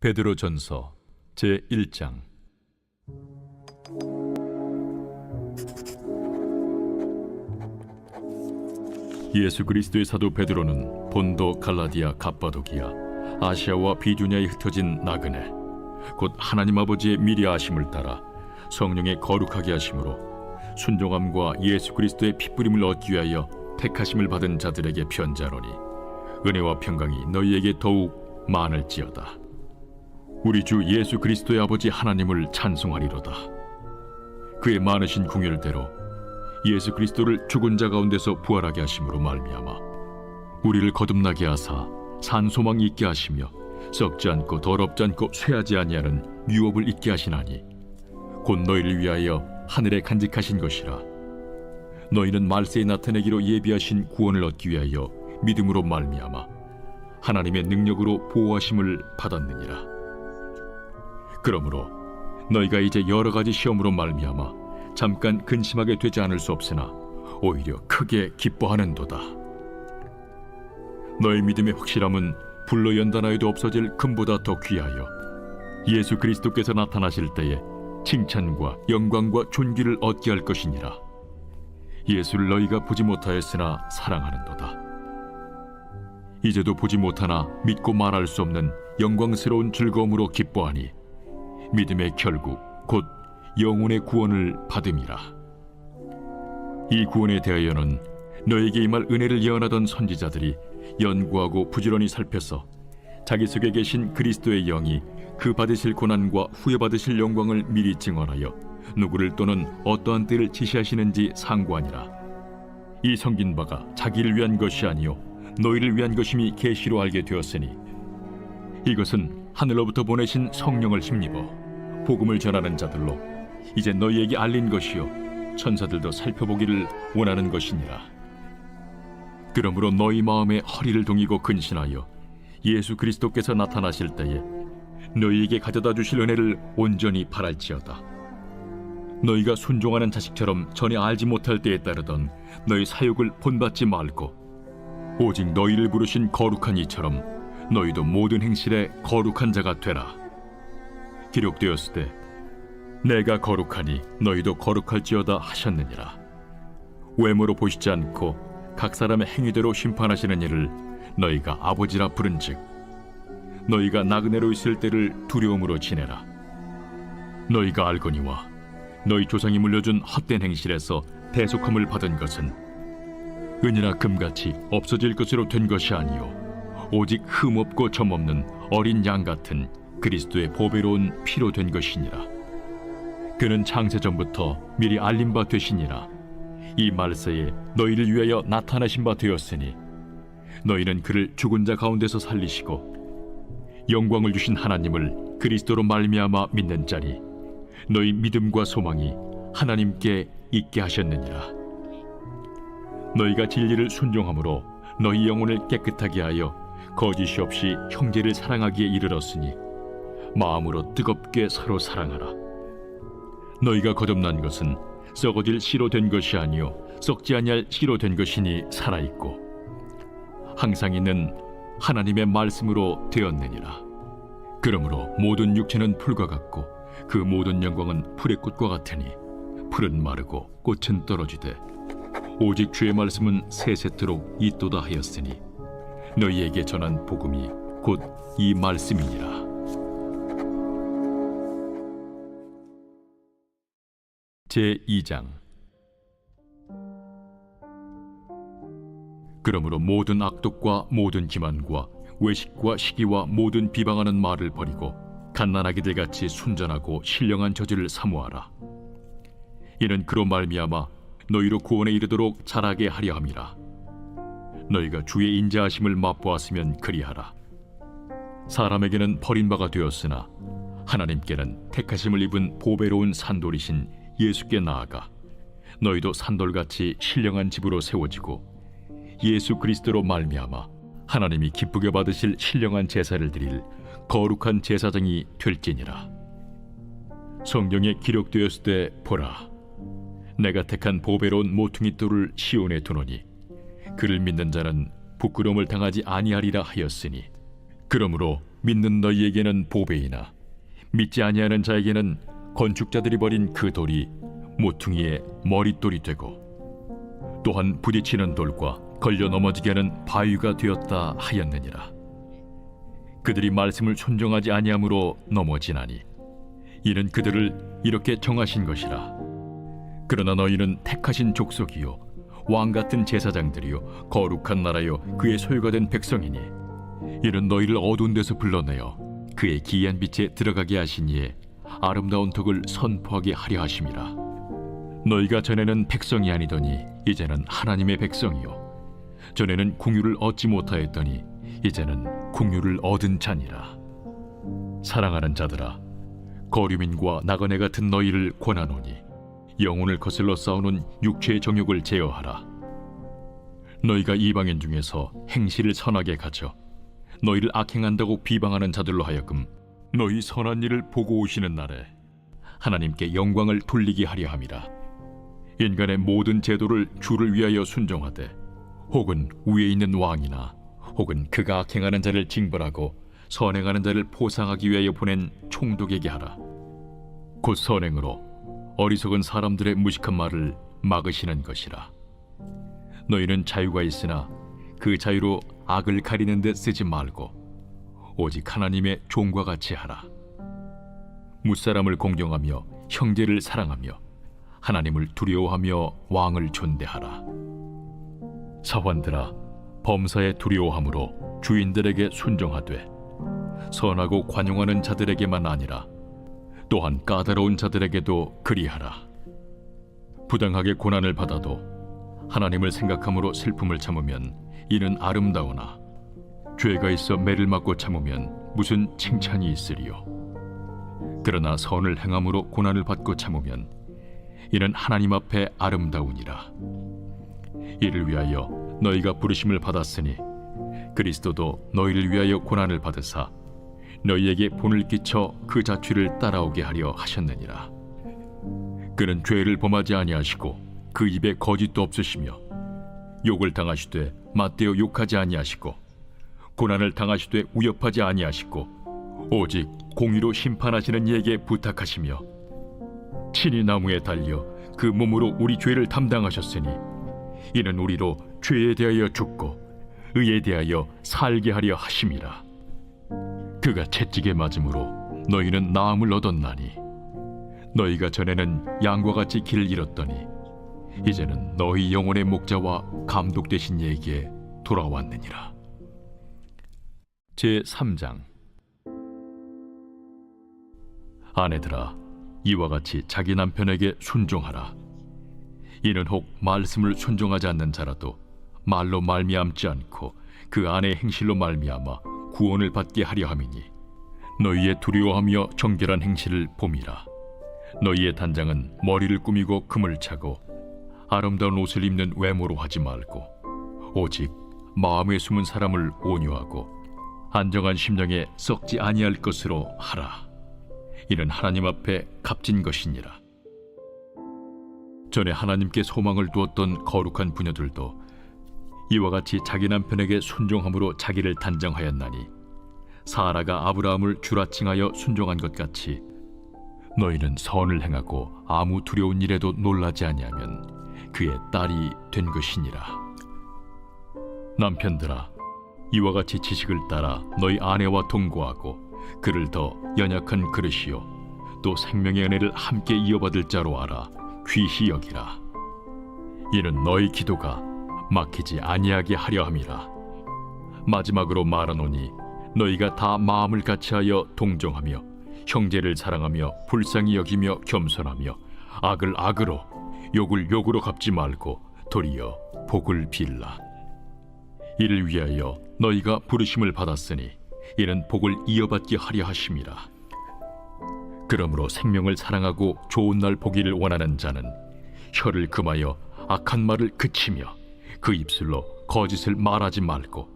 베드로전서 제1장. 예수 그리스도의 사도 베드로는 본도, 갈라디아, 갑바도기아, 아시아와 비두냐에 흩어진 나그네, 곧 하나님 아버지의 미리 아심을 따라 성령의 거룩하게 하심으로 순종함과 예수 그리스도의 핏부림을 얻기 위하여 택하심을 받은 자들에게 편지하노니, 은혜와 평강이 너희에게 더욱 많을지어다. 우리 주 예수 그리스도의 아버지 하나님을 찬송하리로다. 그의 많으신 궁율대로 예수 그리스도를 죽은 자 가운데서 부활하게 하심으로 말미암아 우리를 거듭나게 하사 산 소망이 있게 하시며 썩지 않고 더럽지 않고 쇠하지 아니하는 유업을 있게 하시나니, 곧 너희를 위하여 하늘에 간직하신 것이라. 너희는 말세에 나타내기로 예비하신 구원을 얻기 위하여 믿음으로 말미암아 하나님의 능력으로 보호하심을 받았느니라. 그러므로 너희가 이제 여러 가지 시험으로 말미암아 잠깐 근심하게 되지 않을 수 없으나 오히려 크게 기뻐하는도다. 너희 믿음의 확실함은 불로 연단하여도 없어질 금보다 더 귀하여 예수 그리스도께서 나타나실 때에 칭찬과 영광과 존귀를 얻게 할 것이니라. 예수를 너희가 보지 못하였으나 사랑하는도다. 이제도 보지 못하나 믿고 말할 수 없는 영광스러운 즐거움으로 기뻐하니, 믿음의 결국 곧 영혼의 구원을 받음이라. 이 구원에 대하여는 너에게 임할 은혜를 예언하던 선지자들이 연구하고 부지런히 살펴서 자기 속에 계신 그리스도의 영이 그 받으실 고난과 후에 받으실 영광을 미리 증언하여 누구를 또는 어떠한 때를 지시하시는지 상고하니라. 이 섬긴 바가 자기를 위한 것이 아니요 너희를 위한 것임이 계시로 알게 되었으니, 이것은 하늘로부터 보내신 성령을 힘입어 복음을 전하는 자들로 이제 너희에게 알린 것이요 천사들도 살펴보기를 원하는 것이니라. 그러므로 너희 마음에 허리를 동이고 근신하여 예수 그리스도께서 나타나실 때에 너희에게 가져다 주실 은혜를 온전히 바랄지어다. 너희가 순종하는 자식처럼 전에 알지 못할 때에 따르던 너희 사욕을 본받지 말고 오직 너희를 부르신 거룩한 이처럼 너희도 모든 행실에 거룩한 자가 되라. 기록되었을 때 내가 거룩하니 너희도 거룩할지어다 하셨느니라. 외모로 보시지 않고 각 사람의 행위대로 심판하시는 이를 너희가 아버지라 부른즉, 너희가 나그네로 있을 때를 두려움으로 지내라. 너희가 알거니와 너희 조상이 물려준 헛된 행실에서 대속함을 받은 것은 은이나 금같이 없어질 것으로 된 것이 아니요 오직 흠없고 점없는 어린 양 같은 그리스도의 보배로운 피로 된 것이니라. 그는 창세전부터 미리 알린 바 되시니라. 이 말세에 너희를 위하여 나타나신 바 되었으니, 너희는 그를 죽은 자 가운데서 살리시고 영광을 주신 하나님을 그리스도로 말미암아 믿는 자니, 너희 믿음과 소망이 하나님께 있게 하셨느니라. 너희가 진리를 순종함으로 너희 영혼을 깨끗하게 하여 거짓이 없이 형제를 사랑하기에 이르렀으니, 마음으로 뜨겁게 서로 사랑하라. 너희가 거듭난 것은 썩어질 씨로 된 것이 아니요 썩지 아니할 씨로 된 것이니 살아있고 항상 있는 하나님의 말씀으로 되었느니라. 그러므로 모든 육체는 풀과 같고 그 모든 영광은 풀의 꽃과 같으니, 풀은 마르고 꽃은 떨어지되 오직 주의 말씀은 세세토록 있도다 하였으니, 너희에게 전한 복음이 곧 이 말씀이니라. 제2장. 그러므로 모든 악독과 모든 기만과 외식과 시기와 모든 비방하는 말을 버리고 갓난아기들 같이 순전하고 신령한 저지를 사모하라. 이는 그로 말미암아 너희로 구원에 이르도록 자라게 하려 함이라. 너희가 주의 인자하심을 맛보았으면 그리하라. 사람에게는 버림바가 되었으나 하나님께는 택하심을 입은 보배로운 산돌이신 예수께 나아가 너희도 산돌같이 신령한 집으로 세워지고 예수 그리스도로 말미암아 하나님이 기쁘게 받으실 신령한 제사를 드릴 거룩한 제사장이 될지니라. 성경에 기록되었을 때 보라, 내가 택한 보배로운 모퉁이 돌을 시온에 두노니 그를 믿는 자는 부끄러움을 당하지 아니하리라 하였으니, 그러므로 믿는 너희에게는 보배이나 믿지 아니하는 자에게는 건축자들이 버린 그 돌이 모퉁이의 머릿돌이 되고 또한 부딪히는 돌과 걸려 넘어지게 하는 바위가 되었다 하였느니라. 그들이 말씀을 순종하지 아니함으로 넘어지나니 이는 그들을 이렇게 정하신 것이라. 그러나 너희는 택하신 족속이요 왕 같은 제사장들이요 거룩한 나라요 그의 소유가 된 백성이니 이는 너희를 어두운 데서 불러내어 그의 기이한 빛에 들어가게 하신 이에 아름다운 덕을 선포하게 하려 하심이라. 너희가 전에는 백성이 아니더니 이제는 하나님의 백성이요 전에는 궁유를 얻지 못하였더니 이제는 궁유를 얻은 자니라. 사랑하는 자들아, 거류민과 나그네 같은 너희를 권하노니 영혼을 거슬러 싸우는 육체의 정욕을 제어하라. 너희가 이방인 중에서 행실을 선하게 가져 너희를 악행한다고 비방하는 자들로 하여금 너희 선한 일을 보고 오시는 날에 하나님께 영광을 돌리게 하려 함이라. 인간의 모든 제도를 주를 위하여 순종하되 혹은 위에 있는 왕이나 혹은 그가 악행하는 자를 징벌하고 선행하는 자를 포상하기 위하여 보낸 총독에게 하라. 곧 선행으로 어리석은 사람들의 무식한 말을 막으시는 것이라. 너희는 자유가 있으나 그 자유로 악을 가리는 데 쓰지 말고 오직 하나님의 종과 같이 하라. 무사람을 공경하며 형제를 사랑하며 하나님을 두려워하며 왕을 존대하라. 사환들아, 범사에 두려워함으로 주인들에게 순종하되 선하고 관용하는 자들에게만 아니라 또한 까다로운 자들에게도 그리하라. 부당하게 고난을 받아도 하나님을 생각함으로 슬픔을 참으면 이는 아름다우나 죄가 있어 매를 맞고 참으면 무슨 칭찬이 있으리요. 그러나 선을 행함으로 고난을 받고 참으면 이는 하나님 앞에 아름다우니라. 이를 위하여 너희가 부르심을 받았으니 그리스도도 너희를 위하여 고난을 받으사 너희에게 본을 끼쳐 그 자취를 따라오게 하려 하셨느니라. 그는 죄를 범하지 아니하시고 그 입에 거짓도 없으시며 욕을 당하시되 맞대어 욕하지 아니하시고 고난을 당하시되 위협하지 아니하시고 오직 공의로 심판하시는 이에게 부탁하시며 친히 나무에 달려 그 몸으로 우리 죄를 담당하셨으니 이는 우리로 죄에 대하여 죽고 의에 대하여 살게 하려 하심이라. 그가 채찍에 맞음으로 너희는 나음을 얻었나니 너희가 전에는 양과 같이 길을 잃었더니 이제는 너희 영혼의 목자와 감독 되신 이에게 돌아왔느니라. 제3장. 아내들아, 이와 같이 자기 남편에게 순종하라. 이는 혹 말씀을 순종하지 않는 자라도 말로 말미암지 않고 그 아내의 행실로 말미암아 구원을 받게 하려 함이니 너희의 두려워하며 정결한 행실을 봄이라. 너희의 단장은 머리를 꾸미고 금을 차고 아름다운 옷을 입는 외모로 하지 말고 오직 마음에 숨은 사람을 온유하고 안정한 심령에 썩지 아니할 것으로 하라. 이는 하나님 앞에 값진 것이니라. 전에 하나님께 소망을 두었던 거룩한 부녀들도 이와 같이 자기 남편에게 순종함으로 자기를 단정하였나니 사라가 아브라함을 주라칭하여 순종한 것 같이 너희는 선을 행하고 아무 두려운 일에도 놀라지 아니하면 그의 딸이 된 것이니라. 남편들아, 이와 같이 지식을 따라 너희 아내와 동거하고 그를 더 연약한 그릇이요 또 생명의 은혜를 함께 이어받을 자로 알아 귀히 여기라. 이는 너희 기도가 막히지 아니하게 하려 함이라. 마지막으로 말하노니 너희가 다 마음을 같이하여 동정하며 형제를 사랑하며 불쌍히 여기며 겸손하며 악을 악으로 욕을 욕으로 갚지 말고 도리어 복을 빌라. 이를 위하여 너희가 부르심을 받았으니 이는 복을 이어받게 하려 하심이라. 그러므로 생명을 사랑하고 좋은 날 보기를 원하는 자는 혀를 금하여 악한 말을 그치며 그 입술로 거짓을 말하지 말고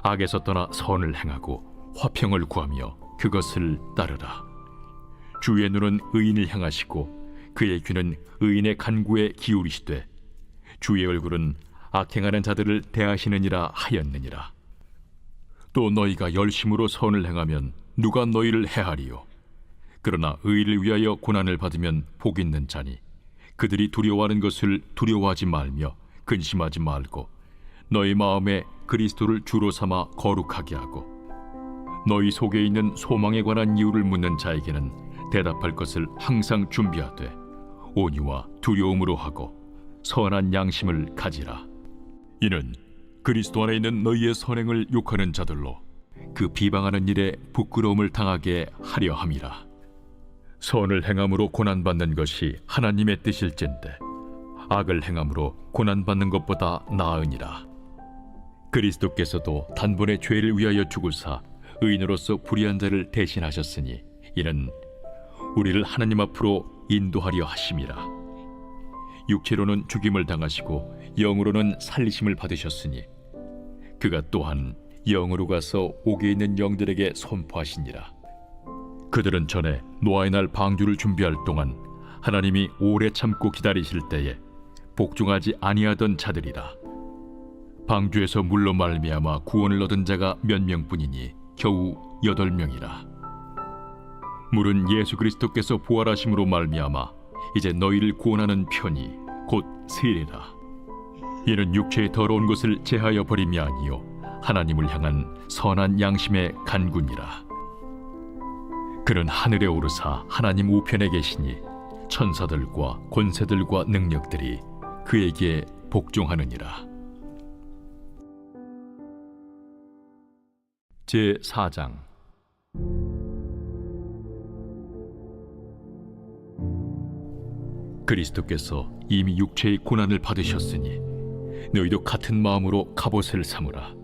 악에서 떠나 선을 행하고 화평을 구하며 그것을 따르라. 주의 눈은 의인을 향하시고 그의 귀는 의인의 간구에 기울이시되 주의 얼굴은 악행하는 자들을 대하시느니라 하였느니라. 또 너희가 열심으로 선을 행하면 누가 너희를 해하리요? 그러나 의를 위하여 고난을 받으면 복 있는 자니 그들이 두려워하는 것을 두려워하지 말며 근심하지 말고 너희 마음에 그리스도를 주로 삼아 거룩하게 하고 너희 속에 있는 소망에 관한 이유를 묻는 자에게는 대답할 것을 항상 준비하되 온유와 두려움으로 하고 선한 양심을 가지라. 이는 그리스도 안에 있는 너희의 선행을 욕하는 자들로 그 비방하는 일에 부끄러움을 당하게 하려 함이라. 선을 행함으로 고난받는 것이 하나님의 뜻일진데 악을 행함으로 고난받는 것보다 나으니라. 그리스도께서도 단번에 죄를 위하여 죽으사 의인으로서 불의한 자를 대신하셨으니 이는 우리를 하나님 앞으로 인도하려 하심이라. 육체로는 죽임을 당하시고 영으로는 살리심을 받으셨으니 그가 또한 영으로 가서 옥에 있는 영들에게 선포하시니라. 그들은 전에 노아의 날 방주를 준비할 동안 하나님이 오래 참고 기다리실 때에 복종하지 아니하던 자들이라. 방주에서 물로 말미암아 구원을 얻은 자가 몇 명뿐이니 겨우 8명이라. 물은 예수 그리스도께서 부활하심으로 말미암아 이제 너희를 구원하는 편이 곧 세례라. 이는 육체의 더러운 것을 제하여 버림이 아니요 하나님을 향한 선한 양심의 간구니라. 그는 하늘에 오르사 하나님 우편에 계시니 천사들과 권세들과 능력들이 그에게 복종하느니라. 제4장. 그리스도께서 이미 육체의 고난을 받으셨으니 너희도 같은 마음으로 갑옷을 삼으라.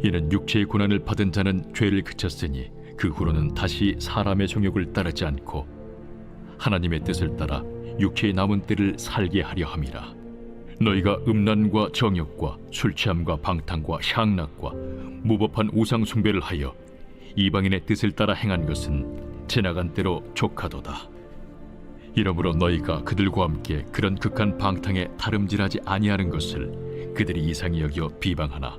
이는 육체의 고난을 받은 자는 죄를 그쳤으니 그 후로는 다시 사람의 정욕을 따르지 않고 하나님의 뜻을 따라 육체의 남은 때를 살게 하려 함이라. 너희가 음란과 정욕과 술 취함과 방탕과 향락과 무법한 우상 숭배를 하여 이방인의 뜻을 따라 행한 것은 지나간 때로 족하도다. 이러므로 너희가 그들과 함께 그런 극한 방탕에 다름질하지 아니하는 것을 그들이 이상히 여겨 비방하나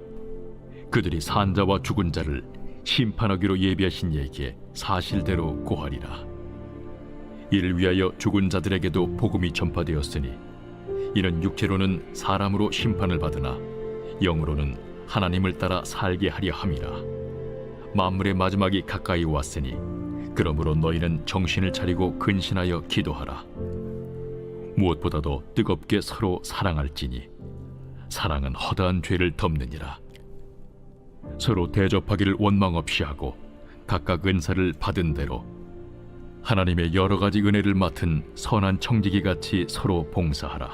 그들이 산자와 죽은 자를 심판하기로 예비하신 이에게 사실대로 고하리라. 이를 위하여 죽은 자들에게도 복음이 전파되었으니 이는 육체로는 사람으로 심판을 받으나 영으로는 하나님을 따라 살게 하려 함이라. 만물의 마지막이 가까이 왔으니 그러므로 너희는 정신을 차리고 근신하여 기도하라. 무엇보다도 뜨겁게 서로 사랑할지니 사랑은 허다한 죄를 덮느니라. 서로 대접하기를 원망 없이 하고 각각 은사를 받은 대로 하나님의 여러 가지 은혜를 맡은 선한 청지기 같이 서로 봉사하라.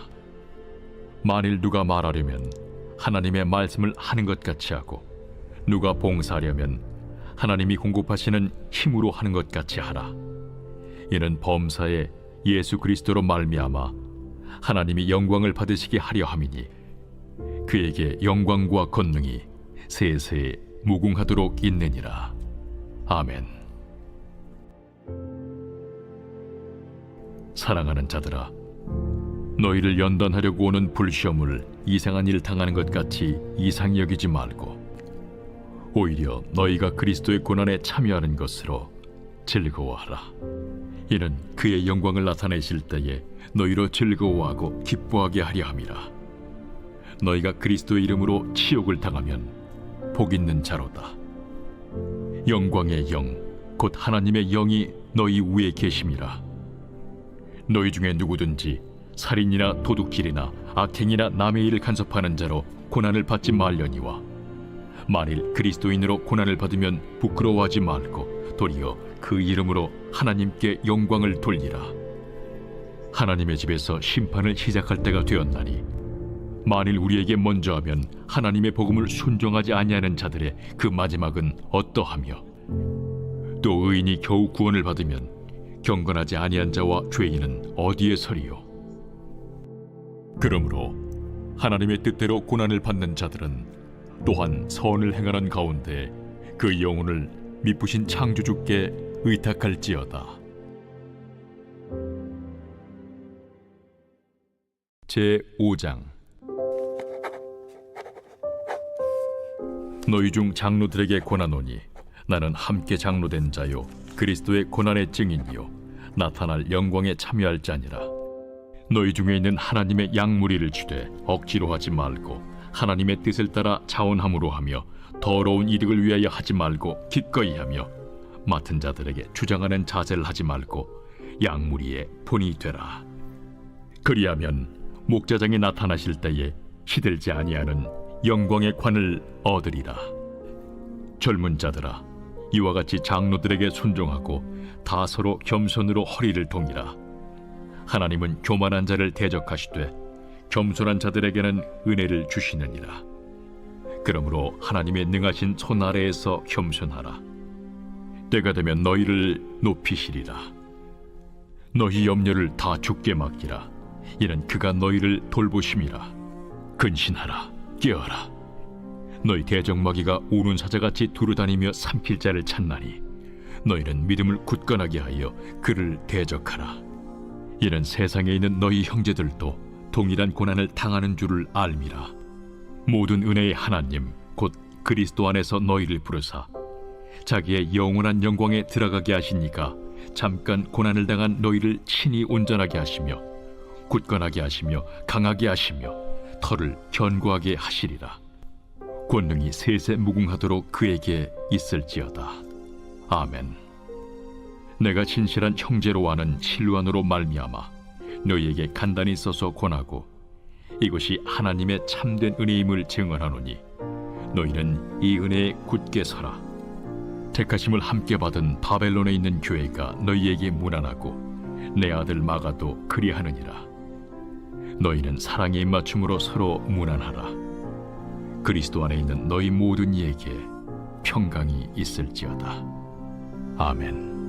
만일 누가 말하려면 하나님의 말씀을 하는 것 같이 하고 누가 봉사하려면 하나님이 공급하시는 힘으로 하는 것 같이 하라. 이는 범사에 예수 그리스도로 말미암아 하나님이 영광을 받으시게 하려 함이니 그에게 영광과 권능이 세세 무궁하도록 있느니라. 아멘. 사랑하는 자들아, 너희를 연단하려고 오는 불시험을 이상한 일 당하는 것 같이 이상히 여기지 말고 오히려 너희가 그리스도의 고난에 참여하는 것으로 즐거워하라. 이는 그의 영광을 나타내실 때에 너희로 즐거워하고 기뻐하게 하려 함이라. 너희가 그리스도의 이름으로 치욕을 당하면 복 있는 자로다. 영광의 영, 곧 하나님의 영이 너희 위에 계심이라. 너희 중에 누구든지 살인이나 도둑질이나 악행이나 남의 일을 간섭하는 자로 고난을 받지 말려니와 만일 그리스도인으로 고난을 받으면 부끄러워하지 말고 도리어 그 이름으로 하나님께 영광을 돌리라. 하나님의 집에서 심판을 시작할 때가 되었나니 만일 우리에게 먼저 하면 하나님의 복음을 순종하지 아니하는 자들의 그 마지막은 어떠하며 또 의인이 겨우 구원을 받으면 경건하지 아니한 자와 죄인은 어디에 서리요? 그러므로 하나님의 뜻대로 고난을 받는 자들은 또한 선을 행하는 가운데 그 영혼을 미쁘신 창조주께 의탁할지어다. 제5장. 너희 중 장로들에게 권하노니 나는 함께 장로된 자요 그리스도의 고난의 증인이요 나타날 영광에 참여할 자니라. 너희 중에 있는 하나님의 양무리를 주되 억지로 하지 말고 하나님의 뜻을 따라 자원함으로 하며 더러운 이득을 위하여 하지 말고 기꺼이 하며 맡은 자들에게 주장하는 자세를 하지 말고 양무리의 본이 되라. 그리하면 목자장이 나타나실 때에 시들지 아니하는 영광의 관을 얻으리라. 젊은 자들아, 이와 같이 장로들에게 순종하고 다 서로 겸손으로 허리를 동이라. 하나님은 교만한 자를 대적하시되 겸손한 자들에게는 은혜를 주시느니라. 그러므로 하나님의 능하신 손 아래에서 겸손하라. 때가 되면 너희를 높이시리라. 너희 염려를 다 주께 맡기라. 이는 그가 너희를 돌보심이라. 근신하라. 깨어라. 너희 대적마귀가 우는 사자같이 두루다니며 삼킬 자를 찾나니 너희는 믿음을 굳건하게 하여 그를 대적하라. 이는 세상에 있는 너희 형제들도 동일한 고난을 당하는 줄을 알미라. 모든 은혜의 하나님 곧 그리스도 안에서 너희를 부르사 자기의 영원한 영광에 들어가게 하시니까 잠깐 고난을 당한 너희를 친히 온전하게 하시며 굳건하게 하시며 강하게 하시며 털을 견고하게 하시리라. 권능이 세세 무궁하도록 그에게 있을지어다. 아멘. 내가 진실한 형제로 아는 실루안으로 말미암아 너희에게 간단히 써서 권하고 이것이 하나님의 참된 은혜임을 증언하노니 너희는 이 은혜에 굳게 서라. 택하심을 함께 받은 바벨론에 있는 교회가 너희에게 문안하고 내 아들 마가도 그리하느니라. 너희는 사랑의 입맞춤으로 서로 문안하라. 그리스도 안에 있는 너희 모든 이에게 평강이 있을지어다. 아멘.